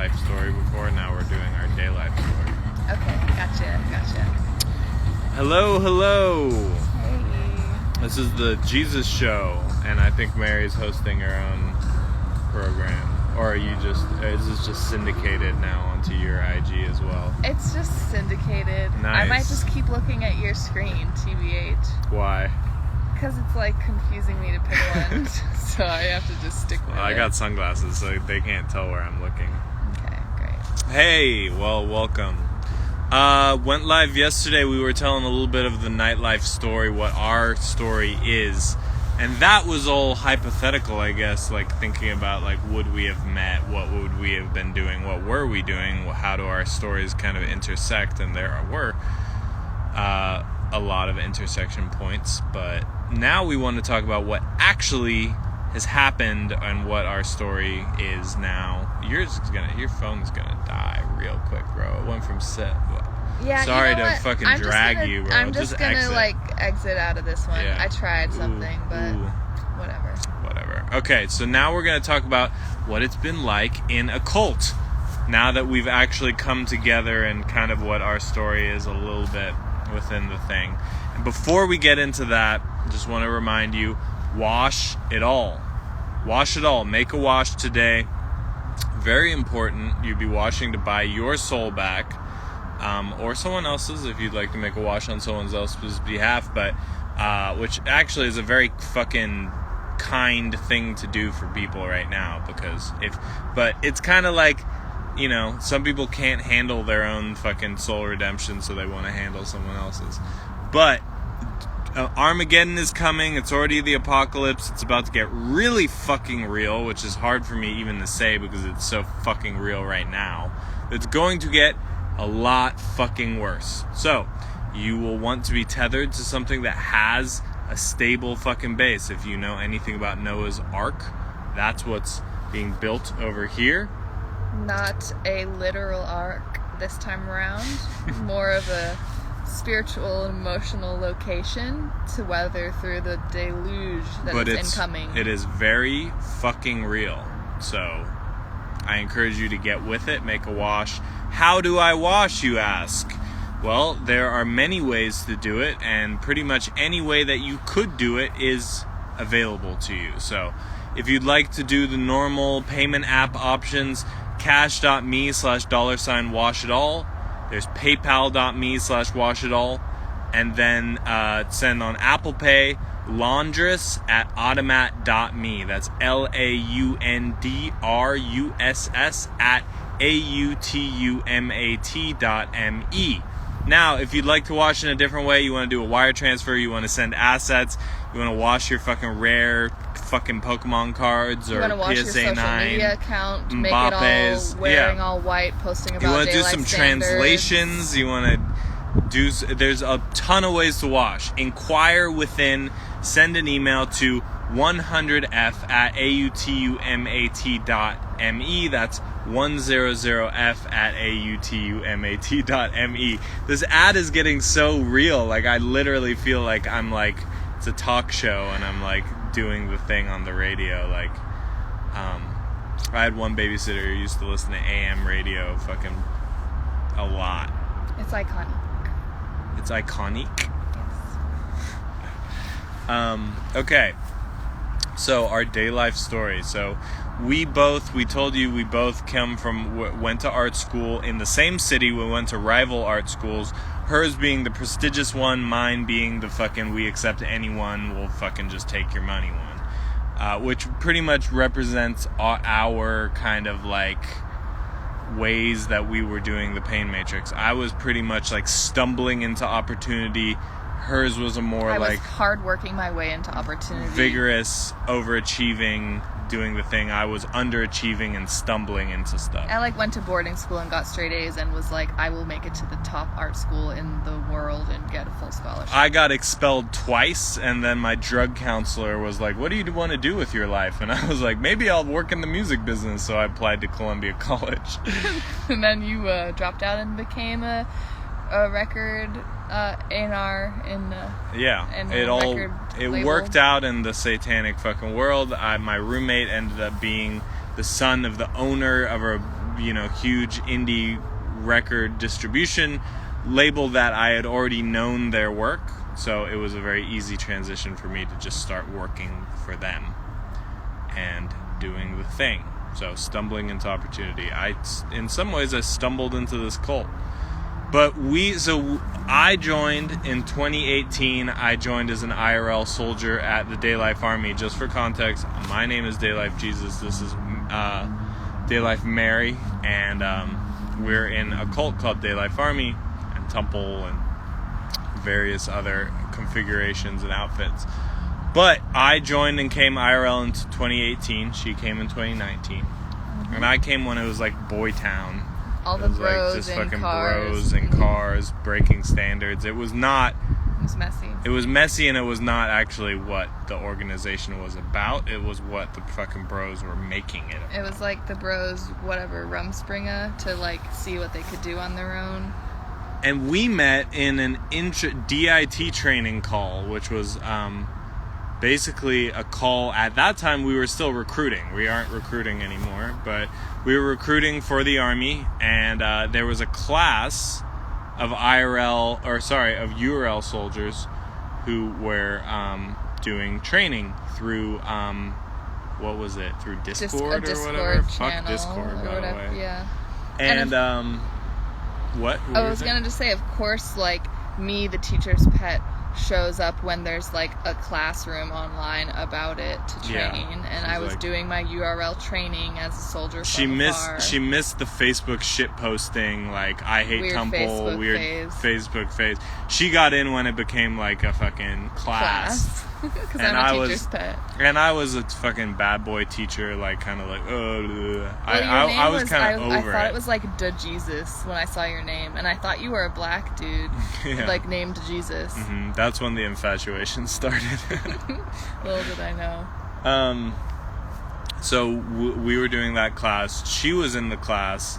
DayLife Story before. Now we're doing our DayLife Story. Okay, gotcha. Hello. Hey. This is the Jesus Show, and I think Mary's hosting her own program. Or is this just syndicated now onto your IG as well? It's just syndicated. Nice. I might just keep looking at your screen, TBH. Why? Because it's like confusing me to pick one, so I have to just stick with it. I got sunglasses, so they can't tell where I'm looking. Okay, great. Hey, well, welcome. Went live yesterday. We were telling a little bit of the nightlife story, what our story is. And that was all hypothetical, I guess, like thinking about, like, would we have met? What would we have been doing? What were we doing? How do our stories kind of intersect? And there were a lot of intersection points. But now we want to talk about what actually has happened and what our story is now. Your phone's gonna die real quick, bro. It went from set. Yeah, sorry you know to what? fucking I'm drag you, bro. I'm just gonna exit. exit out of this one. Yeah. I tried something, but whatever. Okay, so now we're gonna talk about what it's been like in a cult. Now that we've actually come together and kind of what our story is a little bit within the thing. And before we get into that, just want to remind you, wash it all. Wash it all. Make a wash today. Very important. You'd be washing to buy your soul back. Or someone else's if you'd like to make a wash on someone else's behalf, but which actually is a very fucking kind thing to do for people right now, but it's kind of like, you know, some people can't handle their own fucking soul redemption, so they want to handle someone else's. But Armageddon is coming. It's already the apocalypse. It's about to get really fucking real, which is hard for me even to say because it's so fucking real right now. It's going to get a lot fucking worse. So, you will want to be tethered to something that has a stable fucking base. If you know anything about Noah's Ark, that's what's being built over here. Not a literal ark this time around. More of a spiritual and emotional location to weather through the deluge that is incoming. It is very fucking real. So, I encourage you to get with it, make a wash. How do I wash, you ask? Well, there are many ways to do it, and pretty much any way that you could do it is available to you. So, if you'd like to do the normal payment app options, cash.me/$washitall. There's paypal.me/washitall. And then send on Apple Pay, laundress at automat.me. That's LAUNDRUSS at AUTUMAT.me. Now, if you'd like to wash in a different way, you want to do a wire transfer, you want to send assets, you want to wash your fucking rare fucking Pokemon cards or you want to wash your PSA social 9, media account, make Mbappe's, it all wearing all white, posting about you want to do DayLife some standards. translations, you want to there's a ton of ways to wash. Inquire within, send an email to 100f at autumat.me. That's 100f at autumat.me. This ad is getting so real. Like, I literally feel like I'm like, it's a talk show and I'm like doing the thing on the radio. Like, I had one babysitter who used to listen to AM radio fucking a lot. It's iconic. It's iconic. Yes. Okay. So our DayLife story. So we told you we both went to art school in the same city. We went to rival art schools. Hers being the prestigious one, mine being the fucking we accept anyone, we'll fucking just take your money one. Which pretty much represents our kind of like ways that we were doing the pain matrix. I was pretty much like stumbling into opportunity. Hers was a more I was like hard working my way into opportunity. Vigorous, overachieving, doing the thing. I was underachieving and stumbling into stuff. I like went to boarding school and got straight A's and was like, I will make it to the top art school in the world and get a full scholarship. I got expelled twice, and then my drug counselor was like, what do you want to do with your life? And I was like, maybe I'll work in the music business. So I applied to Columbia College. And then you dropped out and became a record A&R in it worked out in the satanic fucking world. My roommate ended up being the son of the owner of a huge indie record distribution label that I had already known their work. So it was a very easy transition for me to just start working for them and doing the thing. So stumbling into opportunity. In some ways, I stumbled into this cult. But I joined in 2018. I joined as an IRL soldier at the DayLife Army. Just for context, my name is DayLife Jesus. This is DayLife Mary. And we're in a cult called DayLife Army and Temple and various other configurations and outfits. But I joined and came IRL in 2018. She came in 2019. Mm-hmm. And I came when it was like Boy Town. All the bros just and fucking cars. bros and cars breaking standards. It was messy. It was messy, and it was not actually what the organization was about. It was what the fucking bros were making it about. It was like the bros, whatever, Rumspringa, to like see what they could do on their own. And we met in an DIT training call, which was basically a call. At that time, we were still recruiting. We aren't recruiting anymore, but we were recruiting for the Army, and there was a class of URL soldiers who were doing training through what was it? Through Discord or whatever. Fuck Discord, by the way. Yeah. And what? I was gonna just say, of course, like me, the teacher's pet, shows up when there's like a classroom online about it to train, and I was doing my URL training as a soldier. She missed the Facebook shit posting, like I hate weird Temple, Facebook weird phase. Facebook phase. She got in when it became like a fucking class. Because I'm a teacher's pet. And I was a fucking bad boy teacher, like kind of like, I was kind of over it. I thought it was like Da Jesus when I saw your name, and I thought you were a black dude, like named Jesus. Mm-hmm. That's when the infatuation started. Little did I know. So we were doing that class. She was in the class,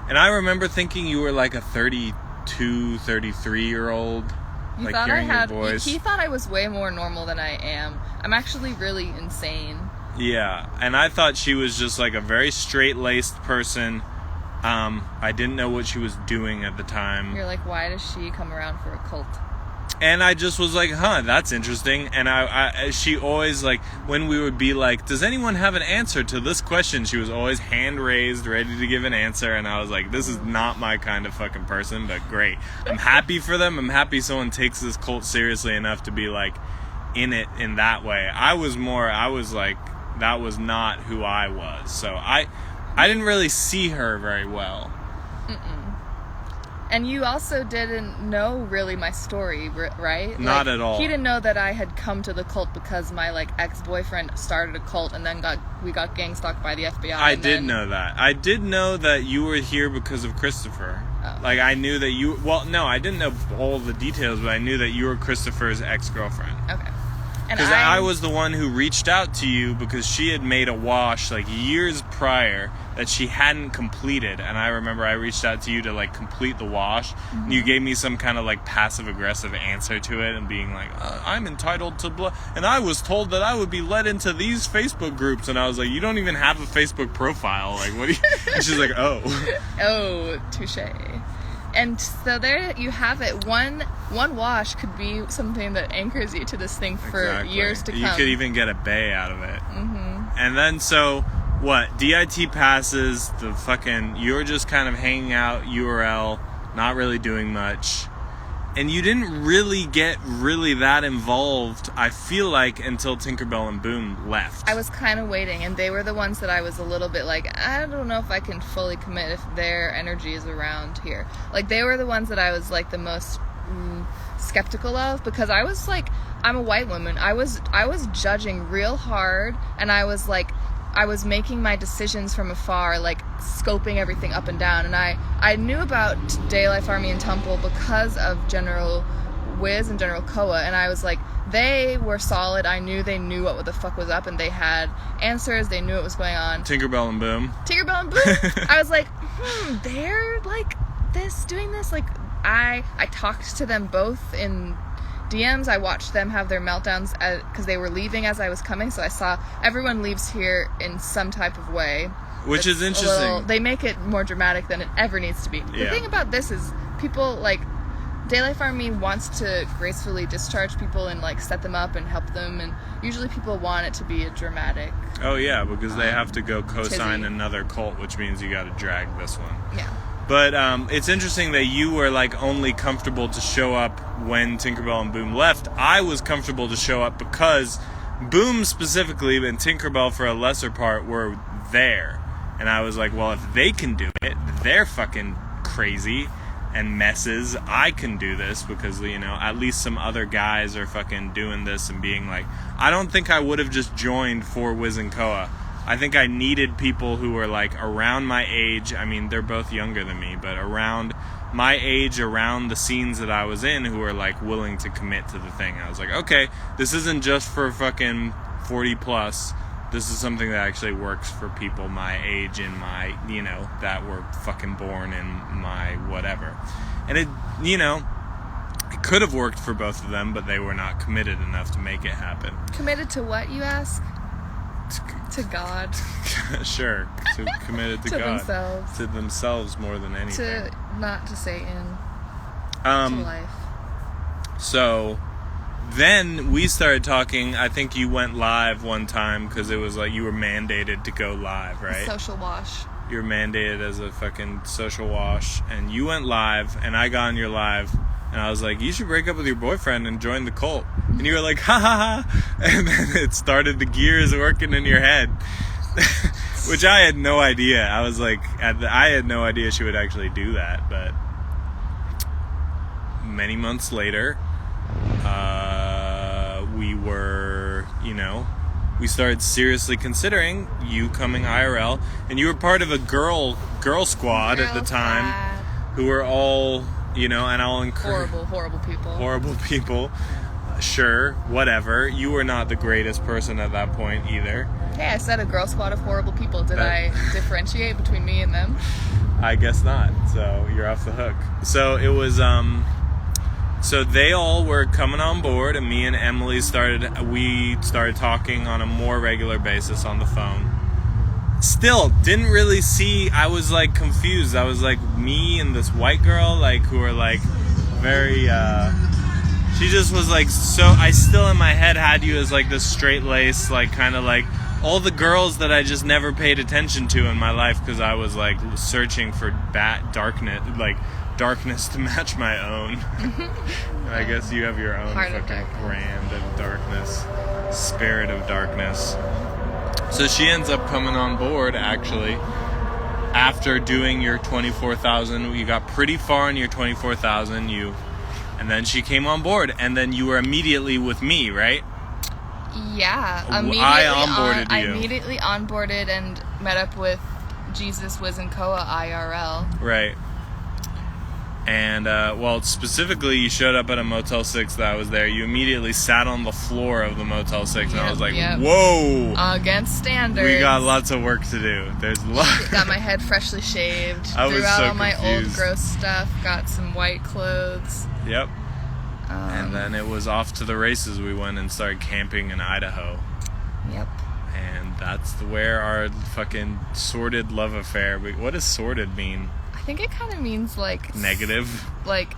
and I remember thinking you were like a 32, 33-year-old. He thought I was way more normal than I am. I'm actually really insane. Yeah, and I thought she was just like a very straight-laced person. I didn't know what she was doing at the time. You're like, why does she come around for a cult? And I just was like, that's interesting. And she always, like, when we would be like, does anyone have an answer to this question? She was always hand raised, ready to give an answer. And I was like, this is not my kind of fucking person, but great. I'm happy for them. I'm happy someone takes this cult seriously enough to be, like, in it in that way. I was like, that was not who I was. So I didn't really see her very well. Mm-mm. And you also didn't know really my story, right? Not at all. He didn't know that I had come to the cult because my ex-boyfriend started a cult, and then we got gang stalked by the FBI. I did know that. I did know that you were here because of Christopher. Oh. Like I knew that you. Well, no, I didn't know all the details, but I knew that you were Christopher's ex-girlfriend. Okay. Because I was the one who reached out to you because she had made a wash like years prior that she hadn't completed, and I remember I reached out to you to like complete the wash. Mm-hmm. And you gave me some kind of like passive aggressive answer to it, and being like, I'm entitled to and I was told that I would be led into these Facebook groups, and I was like, you don't even have a Facebook profile. Like, what? And she's like, oh, touche. And so there you have it. One wash could be something that anchors you to this thing for years to come. You could even get a bay out of it. Mm-hmm. And then so what? DIT passes. You're just kind of hanging out URL, not really doing much. And you didn't really get that involved, I feel like, until Tinkerbell and Boom left. I was kind of waiting, and they were the ones that I was a little bit like, I don't know if I can fully commit if their energy is around here. Like, they were the ones that I was, like, the most skeptical of, because I was, like, I'm a white woman. I was judging real hard, and I was, like, I was making my decisions from afar, like scoping everything up and down. And I knew about DayLife Army and Temple because of General Wiz and General Koa. And I was like, they were solid. I knew they knew what the fuck was up, and they had answers. They knew what was going on. Tinkerbell and Boom. I was like, they're like doing this. Like, I talked to them both in DMs. I watched them have their meltdowns because they were leaving as I was coming, so I saw everyone leaves here in some type of way. Which is interesting. They make it more dramatic than it ever needs to be. The thing about this is people, like, DayLife Army wants to gracefully discharge people and, like, set them up and help them, and usually people want it to be a dramatic... Oh, yeah, because they have to go co-sign another cult, which means you gotta drag this one. Yeah. But it's interesting that you were, like, only comfortable to show up when Tinkerbell and Boom left. I was comfortable to show up because Boom specifically and Tinkerbell for a lesser part were there. And I was like, well, if they can do it, they're fucking crazy and messes. I can do this because, you know, at least some other guys are fucking doing this and being like... I don't think I would have just joined for Wiz and Koa. I think I needed people who were, like, around my age. I mean, they're both younger than me, but around my age, around the scenes that I was in, who were, like, willing to commit to the thing. I was like, okay, this isn't just for fucking 40 plus. This is something that actually works for people my age and my, you know, that were fucking born in my whatever. And it, you know, it could have worked for both of them, but they were not committed enough to make it happen. Committed to what, you ask? To God. Sure. Committed to God. Themselves. To themselves more than anything. Not to Satan. To life. So, then we started talking. I think you went live one time because it was like you were mandated to go live, right? Social wash. You were mandated as a fucking social wash. And you went live, and I got on your live. And I was like, you should break up with your boyfriend and join the cult. And you were like, ha ha ha. And then it started the gears working in your head. Which I had no idea. I was like, I had no idea she would actually do that. But many months later, we were, you know, we started seriously considering you coming IRL. And you were part of a girl squad at the time who were all... You know, and I'll encourage... Horrible people. Horrible people. Sure, whatever. You were not the greatest person at that point either. Hey, I said a girl squad of horrible people. Did I differentiate between me and them? I guess not. So, you're off the hook. So, it was, so they all were coming on board, and me and Emily started talking on a more regular basis on the phone. Still, didn't really see, I was, like, confused. I was, like, me and this white girl, like, who are, like, very, she just was, like, so, I still in my head had you as, like, this straight-laced, like, kind of, like, all the girls that I just never paid attention to in my life because I was, like, searching for darkness to match my own. I guess you have your own fucking brand of darkness, spirit of darkness. So she ends up coming on board, actually, after doing your 24,000. You got pretty far in your 24,000, and then she came on board, and then you were immediately with me, right? Yeah. I immediately onboarded and met up with Jesus, Wiz, and Koa IRL. Right. And, well, specifically, you showed up at a Motel 6 that I was there. You immediately sat on the floor of the Motel 6, and I was like, whoa! Against standards. We got lots of work to do. There's lots. Got my head freshly shaved. I was threw out so all my confused. old gross stuff. Got some white clothes. Yep. And then it was off to the races. We went and started camping in Idaho. Yep. And that's where our fucking sordid love affair... What does sordid mean? I think it kind of means, like... Negative? Like,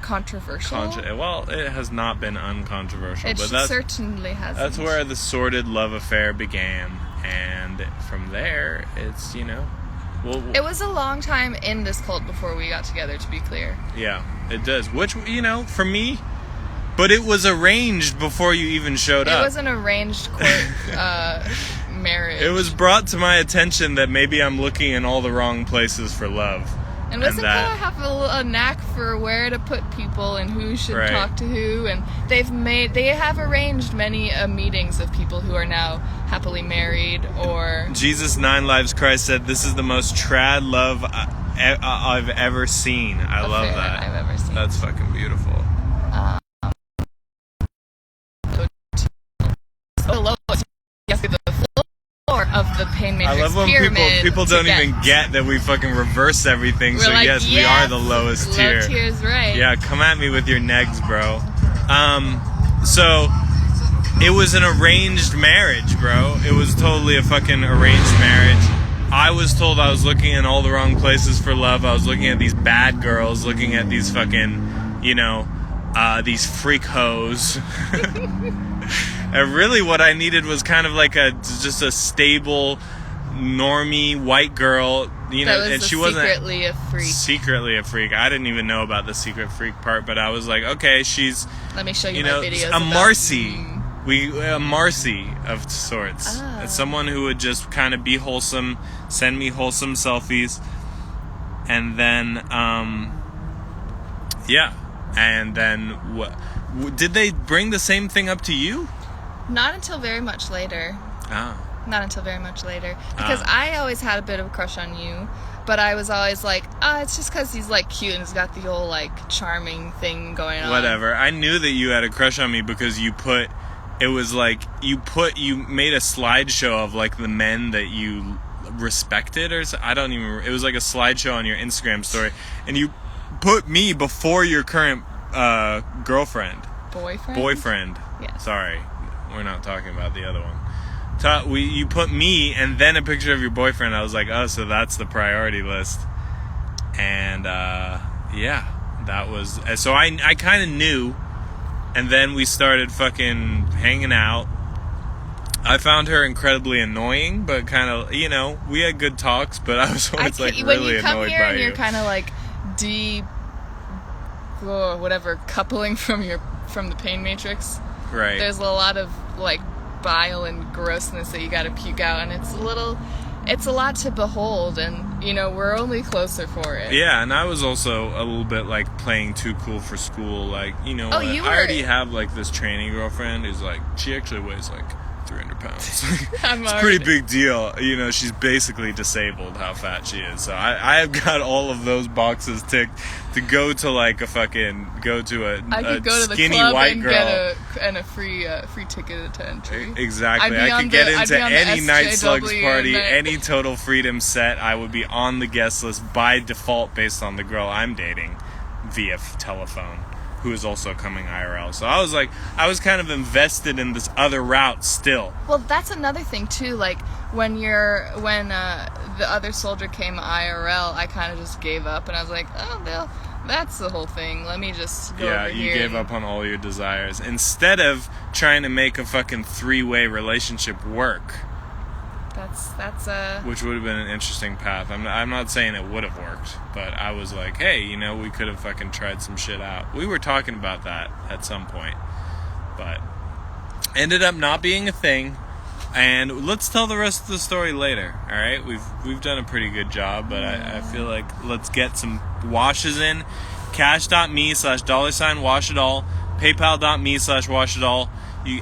controversial? Well, it has not been uncontroversial. It certainly hasn't. That's where the sordid love affair began. And from there, it's, you know... it was a long time in this cult before we got together, to be clear. Yeah, it does. Which, you know, for me... But it was arranged before you even showed up. It was an arranged court marriage. It was brought to my attention that maybe I'm looking in all the wrong places for love. And Wiz and Koa have a knack for where to put people and who should talk to who, and they have arranged many meetings of people who are now happily married or... Jesus 9 Lives Christ said, "This is the most trad love I've ever seen." I love that. I've ever seen. That's fucking beautiful. Of the pain matrix I love when people don't even get that we fucking reverse everything. We're so like, yes, we are the lowest tier. Low tier's right. Yeah, come at me with your negs, bro. So it was an arranged marriage, bro. It was totally a fucking arranged marriage. I was told I was looking in all the wrong places for love. I was looking at these bad girls, looking at these fucking, these freak hoes. And really what I needed was kind of like just a stable, normie white girl, and she wasn't secretly a freak. Secretly a freak. I didn't even know about the secret freak part, but I was like, okay, she's, let me show you my videos. A Marcy. A Marcy of sorts. Oh. It's someone who would just kind of be wholesome, send me wholesome selfies, and then, and then what? Did they bring the same thing up to you? Not until very much later. Not until very much later. Because I always had a bit of a crush on you, but I was always like, it's just because he's, like, cute and he's got the whole, like, charming thing going on. Whatever. I knew that you had a crush on me because you made a slideshow of, like, the men that you respected, or I don't even remember. It was like a slideshow on your Instagram story, and you put me before your current girlfriend. Boyfriend. Yeah. Sorry. We're not talking about the other one. You put me and then a picture of your boyfriend. I was like, oh, so that's the priority list. And, that was... So I kind of knew, and then we started fucking hanging out. I found her incredibly annoying, but kind of, we had good talks, but I was always, really annoyed by you. When you come here and you're kind of, like, coupling from the pain matrix. Right. There's a lot of, like, bile and grossness that you gotta puke out, and it's a lot to behold, and we're only closer for it. Yeah, and I was also a little bit like playing too cool for school, like I already have like this training girlfriend who's like, she actually weighs like 300 pounds. It's a pretty big deal. She's basically disabled how fat she is. So I have got all of those boxes ticked to go to like a skinny white girl. Get a free ticket to entry. Exactly. I could get into any Night Slugs party, any Total Freedom set. I would be on the guest list by default based on the girl I'm dating via telephone, who is also coming IRL. So I was kind of invested in this other route still. Well, that's another thing too. Like when the other soldier came IRL, I kind of just gave up, and I was like, that's the whole thing. Let me just go over here. Yeah, you gave up on all your desires instead of trying to make a fucking 3-way relationship work. Which would have been an interesting path. I'm not saying it would have worked, but I was like, hey, we could have fucking tried some shit out. We were talking about that at some point, but ended up not being a thing. And let's tell the rest of the story later. All right, we've done a pretty good job, but I feel like let's get some washes in. Cash.me/$washitall, PayPal.me/washitall.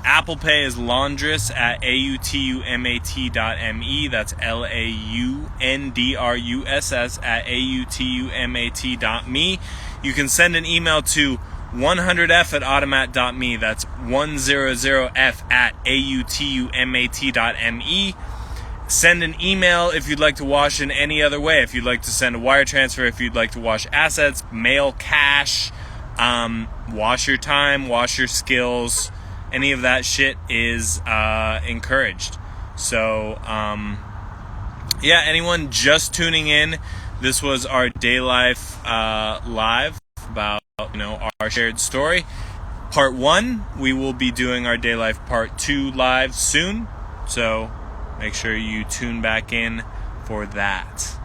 Apple Pay is laundress at autumat.me. That's LAUNDRUSS at autumat.me. You can send an email to 100f@automat.me. That's 100f at autumat.me. Send an email if you'd like to wash in any other way. If you'd like to send a wire transfer, if you'd like to wash assets, mail cash, wash your time, wash your skills. Any of that shit is encouraged. So, anyone just tuning in, this was our DayLife live about, our shared story. Part 1, we will be doing our DayLife Part 2 live soon. So, make sure you tune back in for that.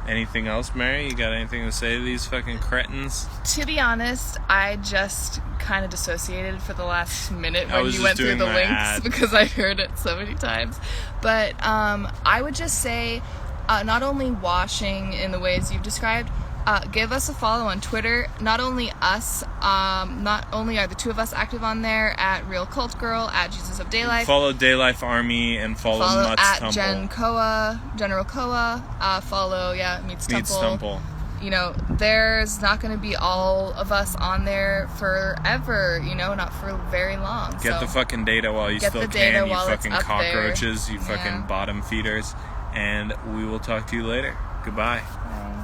Anything else, Mary? You got anything to say to these fucking cretins? To be honest, I just kind of dissociated for the last minute when you went through the links because I heard it so many times. But I would just say, not only washing in the ways you've described, give us a follow on Twitter. Not only us, not only are the two of us active on there, at Real Cult Girl, at Jesus of DayLife. Follow DayLife Army and follow Mutt's at Temple. General Koa. Follow, Meets Temple. Temple. There's not going to be all of us on there forever, not for very long. Get the fucking data while you still can, you fucking cockroaches, you fucking bottom feeders. And we will talk to you later. Goodbye. Bye.